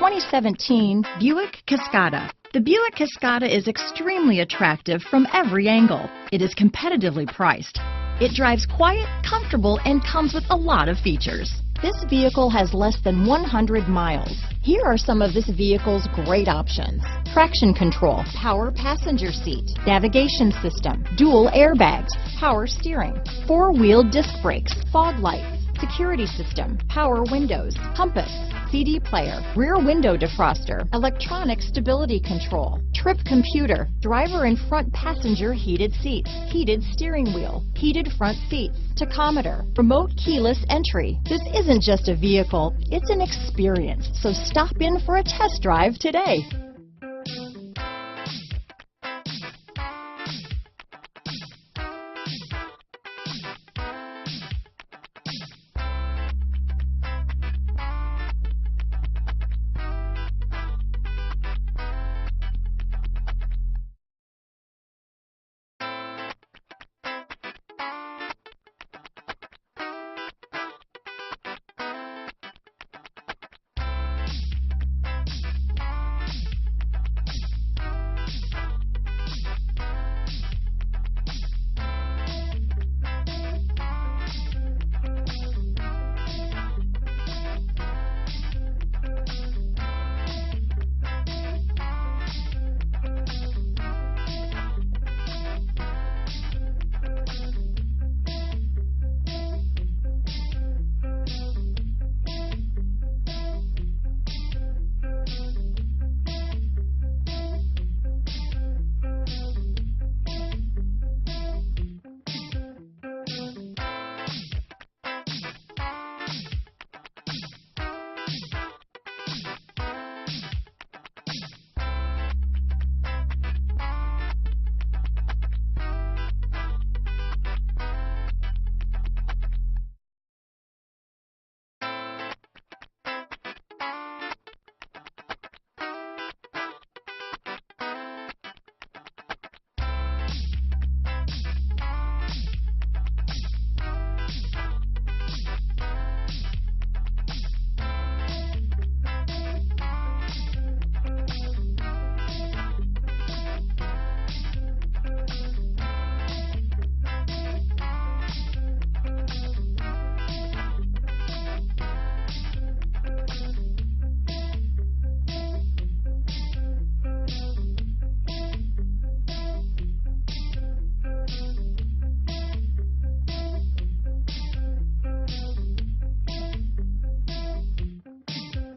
2017 Buick Cascada. The Buick Cascada is extremely attractive from every angle. It is competitively priced. It drives quiet, comfortable, and comes with a lot of features. This vehicle has less than 100 miles. Here are some of this vehicle's great options: traction control, power passenger seat, navigation system, dual airbags, power steering, four-wheel disc brakes, fog lights, security system, power windows, compass, CD player, rear window defroster, electronic stability control, trip computer, driver and front passenger heated seats, heated steering wheel, heated front seats, tachometer, remote keyless entry. This isn't just a vehicle, it's an experience. So stop in for a test drive today.